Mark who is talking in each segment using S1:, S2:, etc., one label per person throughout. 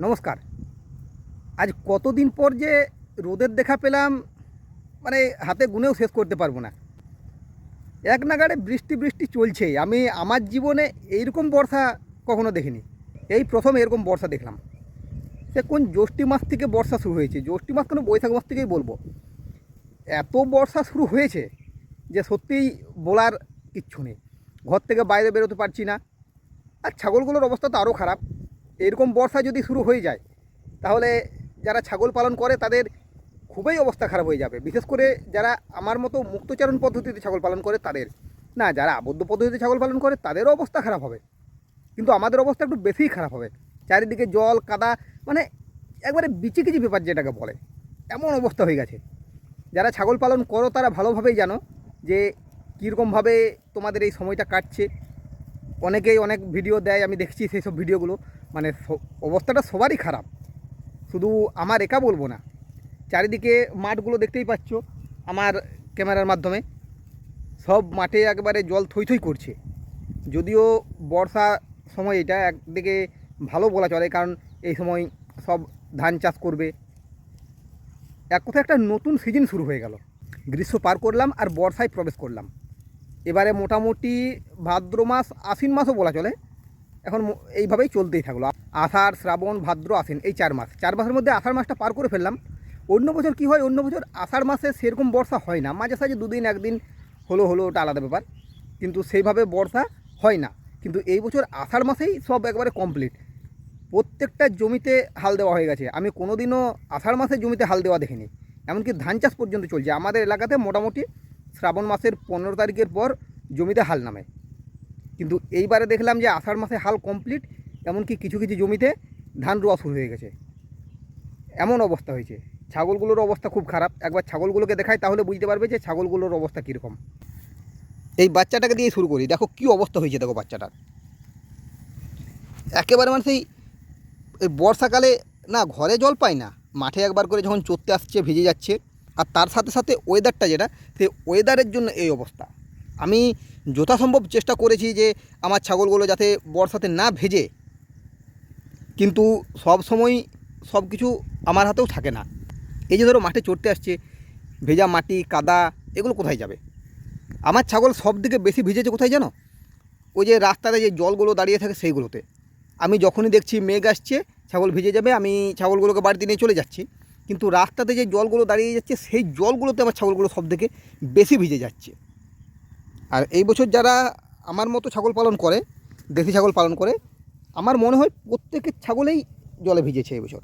S1: নমস্কার। আজ কতদিন পর যে রোদের দেখা পেলাম, মানে হাতে গুনেও শেষ করতে পারবো না। এক নাগাড়ে বৃষ্টি বৃষ্টি চলছেই। আমি আমার জীবনে এইরকম বর্ষা কখনো দেখিনি। এই প্রথম এরকম বর্ষা দেখলাম। সে কোন জ্যৈষ্ঠী মাস থেকে বর্ষা শুরু হয়েছে, জ্যৈষ্ঠী মাস কেন, বৈশাখ মাস থেকেই বলবো। এত বর্ষা শুরু হয়েছে যে সত্যিই বলার কিচ্ছু নেই। ঘর থেকে বাইরে বেরোতে পারছি না। আর ছাগলগুলোর অবস্থা তো আরও খারাপ। এরকম বর্ষা যদি শুরু হয়ে যায় তাহলে যারা ছাগল পালন করে তাদের খুবই অবস্থা খারাপ হয়ে যাবে। বিশেষ করে যারা আমার মতো মুক্তচারণ পদ্ধতিতে ছাগল পালন করে তাদের, না যারা আবদ্ধ পদ্ধতিতে ছাগল পালন করে তাদেরও অবস্থা খারাপ হবে, কিন্তু আমাদের অবস্থা একটু বেশিই খারাপ হবে। চারিদিকে জল কাদা, মানে একবারে বিচিকিচি ব্যাপার যেটাকে বলে, এমন অবস্থা হয়ে গেছে। যারা ছাগল পালন করো তারা ভালোভাবেই জানো যে কীরকমভাবে তোমাদের এই সময়টা কাটছে। অনেকেই অনেক ভিডিও দেয়, আমি দেখছি সেই সব ভিডিওগুলো। মানে অবস্থাটা সবারই খারাপ, শুধু আমার একা বলবো না। চারিদিকে মাঠগুলো দেখতেই পাচ্ছ আমার ক্যামেরার মাধ্যমে, সব মাঠে একবারে জল থই থই করছে। যদিও বর্ষা সময় এটা একদিকে ভালো বলা চলে, কারণ এই সময় সব ধান চাষ করবে। এক কথায় একটা নতুন সিজন শুরু হয়ে গেল। গ্রীষ্ম পার করলাম আর বর্ষায় প্রবেশ করলাম। এবারে মোটামুটি ভাদ্র মাস, আশ্বিন মাসও বলা চলে, এখন এইভাবেই চলতেই থাকলো। আষাঢ়, শ্রাবণ, ভাদ্র, আশ্বিন, এই 4 মাস। 4 মাসের মধ্যে আষাঢ় মাসটা পার করে ফেললাম। অন্য বছর কী হয়, অন্য বছর আষাঢ় মাসে সেরকম বর্ষা হয় না, মাঝে সাঝে দুদিন একদিন হলো ওটা আলাদা ব্যাপার, কিন্তু সেইভাবে বর্ষা হয় না। কিন্তু এই বছর আষাঢ় মাসেই সব একবারে কমপ্লিট। প্রত্যেকটা জমিতে হাল দেওয়া হয়ে গেছে। আমি কোনো দিনও আষাঢ় মাসে জমিতে হাল দেওয়া দেখিনি। এমনকি ধান চাষ পর্যন্ত চলছে আমাদের এলাকাতে। মোটামুটি শ্রাবণ মাসের 15 তারিখের পর জমিতে হাল নামে, কিন্তু এইবারে দেখলাম যে আষাঢ় মাসে হাল কমপ্লিট। এমনকি কিছু কিছু জমিতে ধান রোয়া শুরু হয়ে গেছে। এমন অবস্থা হয়েছে। ছাগলগুলোর অবস্থা খুব খারাপ। একবার ছাগলগুলোকে দেখাই তাহলে বুঝতে পারবে যে ছাগলগুলোর অবস্থা কীরকম। এই বাচ্চাটাকে দিয়ে শুরু করি। দেখো কী অবস্থা হয়েছে, দেখো বাচ্চাটার একেবারে, মানে সেই বর্ষাকালে না ঘরে জল পায় না, মাঠে একবার করে যখন চড়তে আসছে ভিজে যাচ্ছে। আর তার সাথে সাথে ওয়েদারটা যেটা, সেই ওয়েদারের জন্য এই অবস্থা। আমি যথাসম্ভব চেষ্টা করেছি যে আমার ছাগলগুলো যাতে বর্ষাতে না ভেজে, কিন্তু সব সময় সব কিছু আমার হাতেও থাকে না। এই যে ধরো মাঠে চড়তে আসছে, ভেজা মাটি কাদা, এগুলো কোথায় যাবে? আমার ছাগল সব দিকে বেশি ভিজেছে কোথায় জানো? ওই যে রাস্তাতে যে জলগুলো দাঁড়িয়ে থাকে সেইগুলোতে। আমি যখনই দেখছি মেঘ আসছে ছাগল ভিজে যাবে, আমি ছাগলগুলোকে বাড়িতে নিয়ে চলে যাচ্ছি, কিন্তু রাস্তাতে যে জলগুলো দাঁড়িয়ে যাচ্ছে সেই জলগুলোতে আমার ছাগলগুলো সব থেকে বেশি ভিজে যাচ্ছে। আর এই বছর যারা আমার মতো ছাগল পালন করে, দেশি ছাগল পালন করে, আমার মনে হয় প্রত্যেকের ছাগলেই জলে ভিজেছে এই বছর।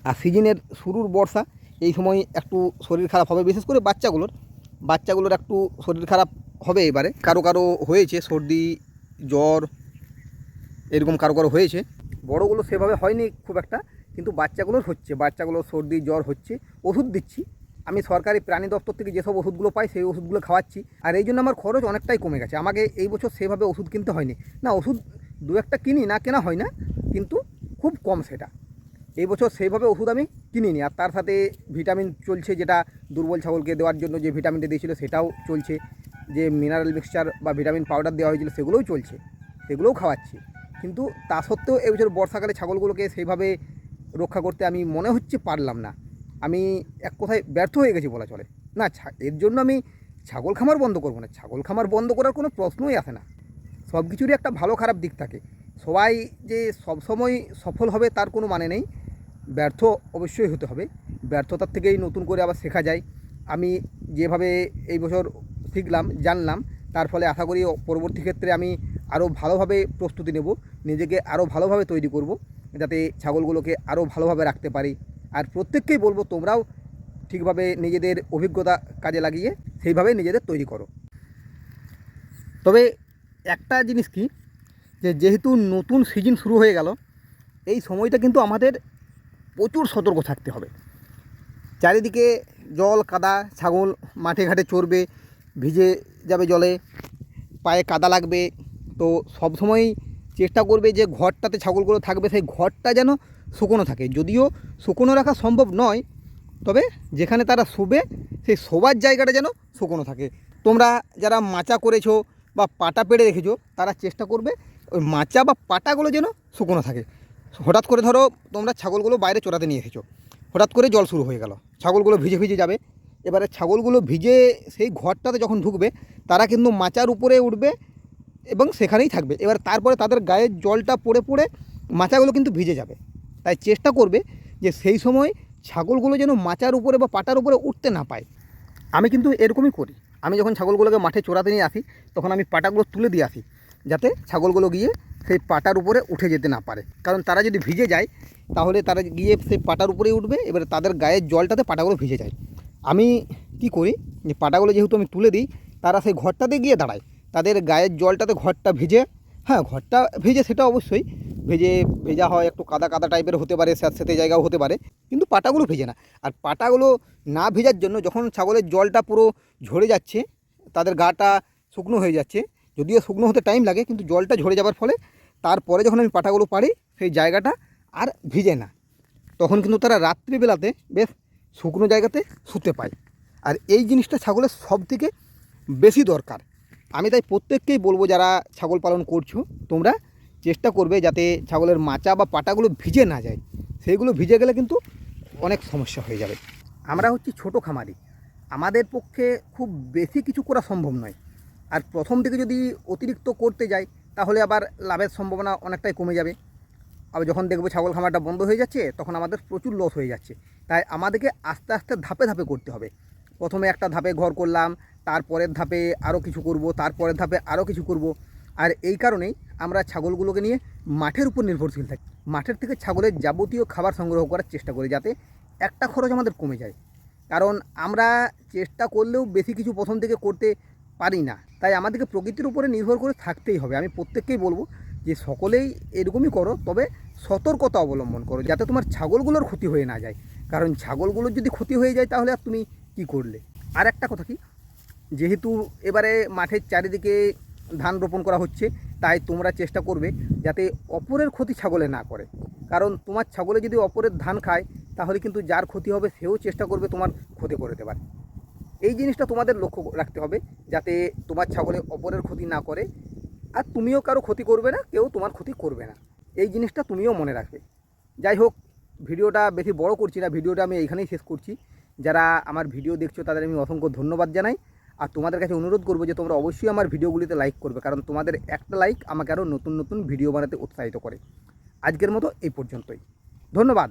S1: আর সিজনের শুরুর বর্ষা, এই সময় একটু শরীর খারাপ হবে, বিশেষ করে বাচ্চাগুলোর একটু শরীর খারাপ হবে এবারে। কারো কারো হয়েছে সর্দি জ্বর, এরকম কারো কারো হয়েছে। বড়গুলো সেভাবে হয়নি খুব একটা, কিন্তু বাচ্চাগুলোর হচ্ছে, বাচ্চাগুলোর সর্দি জ্বর হচ্ছে। ওষুধ দিচ্ছি আমি, সরকারি প্রাণী দপ্তর থেকে যেসব ওষুধগুলো পাই সেই ওষুধগুলো খাওয়াচ্ছি। আর এই জন্য আমার খরচ অনেকটাই কমে গেছে। আমাকে এই বছর সেভাবে ওষুধ কিনতে হয়নি। না, ওষুধ দু একটা কিনি, না কেনা হয় না, কিন্তু খুব কম সেটা। এই বছর সেইভাবে ওষুধ আমি কিনিনি। আর তার সাথে ভিটামিন চলছে, যেটা দুর্বল ছাগলকে দেওয়ার জন্য যে ভিটামিনটা দিয়েছিল সেটাও চলছে। যে মিনারেল মিক্সচার বা ভিটামিন পাউডার দেওয়া হয়েছিল সেগুলোও চলছে, সেগুলোও খাওয়াচ্ছি। কিন্তু তা সত্ত্বেও এই বছর বর্ষাকালে ছাগলগুলোকে সেইভাবে রক্ষা করতে আমি মনে হচ্ছে পারলাম না। আমি এক কথায় ব্যর্থ হয়ে গেছি বলা চলে। না, এর জন্য আমি ছাগল খামার বন্ধ করবো না, ছাগল খামার বন্ধ করার কোনো প্রশ্নই আসে না। সব কিছুরই একটা ভালো খারাপ দিক থাকে। সবাই যে সবসময় সফল হবে তার কোনো মানে নেই। ব্যর্থ অবশ্যই হতে হবে, ব্যর্থতার থেকেই নতুন করে আবার শেখা যায়। আমি যেভাবে এই বছর শিখলাম জানলাম, তার ফলে আশা করি পরবর্তী ক্ষেত্রে আমি আরও ভালোভাবে প্রস্তুতি নেব, নিজেকে আরও ভালোভাবে তৈরি করব, যাতে ছাগলগুলোকে আরও ভালোভাবে রাখতে পারি। আর প্রত্যেককেই বলবো তোমরাও ঠিকভাবে নিজেদের অভিজ্ঞতা কাজে লাগিয়ে সেইভাবে নিজেদের তৈরি করো। তবে একটা জিনিস কি, যেহেতু নতুন সিজন শুরু হয়ে গেল, এই সময়টা কিন্তু আমাদের প্রচুর সতর্ক থাকতে হবে। চারিদিকে জল কাদা, ছাগল মাঠে ঘাটে চড়বে, ভিজে যাবে জলে, পায়ে কাদা লাগবে। তো সব সময়ই চেষ্টা করবে যে ঘরটাতে ছাগলগুলো থাকবে সেই ঘরটা যেন শুকনো থাকে। যদিও শুকনো রাখা সম্ভব নয়, তবে যেখানে তারা শোবে সেই শোবার জায়গাটা যেন শুকনো থাকে। তোমরা যারা মাচা করেছো বা পাটা পেড়ে রেখেছো, তারা চেষ্টা করবে ওই মাচা বা পাটাগুলো যেন শুকনো থাকে। হঠাৎ করে ধরো তোমরা ছাগলগুলো বাইরে চড়াতে নিয়ে এসেছো, হঠাৎ করে জল শুরু হয়ে গেল, ছাগলগুলো ভিজে ভিজে যাবে। এবারে ছাগলগুলো ভিজে সেই ঘরটাতে যখন ঢুকবে তারা কিন্তু মাচার উপরে উঠবে এবং সেখানেই থাকবে। এবার তারপরে তাদের গায়ের জলটা পড়ে পড়ে মাচাগুলো কিন্তু ভিজে যাবে। তাই চেষ্টা করবে যে সেই সময় ছাগলগুলো যেন মাচার উপরে বা পাটার উপরে উঠতে না পায়। আমি কিন্তু এরকমই করি। আমি যখন ছাগলগুলোকে মাঠে চড়াতে নিয়ে আসি তখন আমি পাটাগুলো তুলে দিয়ে আসি, যাতে ছাগলগুলো গিয়ে সেই পাটার উপরে উঠে যেতে না পারে। কারণ তারা যদি ভিজে যায় তাহলে তারা গিয়ে সেই পাটার উপরেই উঠবে, এবারে তাদের গায়ের জলটাতে পাটাগুলো ভিজে যায়। আমি কি করি যে পাটাগুলো যেহেতু আমি তুলে দিই, তারা সেই ঘরটাতে গিয়ে দাঁড়ায়, তাদের গায়ের জলটাতে ঘরটা ভিজে, হ্যাঁ ঘরটা ভিজে সেটা অবশ্যই ভেজা হয়, একটু কাদা কাদা টাইপের হতে পারে, স্যাঁতস্যাঁতে জায়গাও হতে পারে, কিন্তু পাটাগুলো ভেজে না। আর পাটাগুলো না ভেজার জন্য যখন ছাগলের জলটা পুরো ঝরে যাচ্ছে, তাদের গাটা শুকনো হয়ে যাচ্ছে, যদিও শুকনো হতে টাইম লাগে, কিন্তু জলটা ঝরে যাওয়ার ফলে তারপরে যখন আমি পাটাগুলো পাড়ি সেই জায়গাটা আর ভিজে না, তখন কিন্তু তারা রাত্রিবেলাতে বেশ শুকনো জায়গাতে শুতে পায়। আর এই জিনিসটা ছাগলের সবথেকে বেশি দরকার। আমি তাই প্রত্যেককেই বলবো, যারা ছাগল পালন করছো তোমরা চেষ্টা করবে যাতে ছাগলের মাচা বা পাটাগুলো ভিজে না যায়। সেইগুলো ভিজে গেলে কিন্তু অনেক সমস্যা হয়ে যাবে। আমরা হচ্ছি ছোটো খামারি, আমাদের পক্ষে খুব বেশি কিছু করা সম্ভব নয়। আর প্রথম থেকে যদি অতিরিক্ত করতে যাই তাহলে আবার লাভের সম্ভাবনা অনেকটাই কমে যাবে। আবার যখন দেখবো ছাগল খামারটা বন্ধ হয়ে যাচ্ছে তখন আমাদের প্রচুর লস হয়ে যাচ্ছে। তাই আমাদেরকে আস্তে আস্তে ধাপে ধাপে করতে হবে। প্রথমে একটা ধাপে ঘর করলাম, তারপরের ধাপে আরও কিছু করব, তারপরের ধাপে আরও কিছু করব। আর এই কারণেই আমরা ছাগলগুলোকে নিয়ে মাঠের উপর নির্ভরশীল থাকি। মাঠের থেকে ছাগলের যাবতীয় খাবার সংগ্রহ করার চেষ্টা করি, যাতে একটা খরচ আমাদের কমে যায়। কারণ আমরা চেষ্টা করলেও বেশি কিছু প্রথম থেকে করতে পারি না, তাই আমাদেরকে প্রকৃতির উপরে নির্ভর করে থাকতেই হবে। আমি প্রত্যেককেই বলবো যে সকলেই এরকমই করো, তবে সতর্কতা অবলম্বন করো, যাতে তোমার ছাগলগুলোর ক্ষতি হয়ে না যায়। কারণ ছাগলগুলোর যদি ক্ষতি হয়ে যায় তাহলে আর তুমি কী করলে। আর একটা কথা কি, যেহেতু এবারে মাঠের চারিদিকে ধান রোপণ করা হচ্ছে, তাই তোমরা চেষ্টা করবে যাতে অপরের ক্ষতি ছাগলে না করে। কারণ তোমার ছাগলে যদি অপরের ধান খায় তাহলে কিন্তু যার ক্ষতি হবে সেও চেষ্টা করবে তোমার ক্ষতি করে দেবার। এই জিনিসটা তোমাদের লক্ষ্য রাখতে হবে, যাতে তোমার ছাগলে অপরের ক্ষতি না করে, আর তুমিও কারো ক্ষতি করবে না, কেউ তোমার ক্ষতি করবে না। এই জিনিসটা তুমিও মনে রাখবে। যাই হোক, ভিডিওটা বেশি বড় করছি না, ভিডিওটা আমি এইখানেই শেষ করছি। যারা আমার ভিডিও দেখছো তাদের আমি অসংখ্য ধন্যবাদ জানাই। আর তোমাদের কাছে অনুরোধ করবো যে তোমরা অবশ্যই আমার ভিডিওগুলিতে লাইক করবে, কারণ তোমাদের একটা লাইক আমাকে আরও নতুন নতুন ভিডিও বানাতে উৎসাহিত করে। আজকের মতো এই পর্যন্তই, ধন্যবাদ।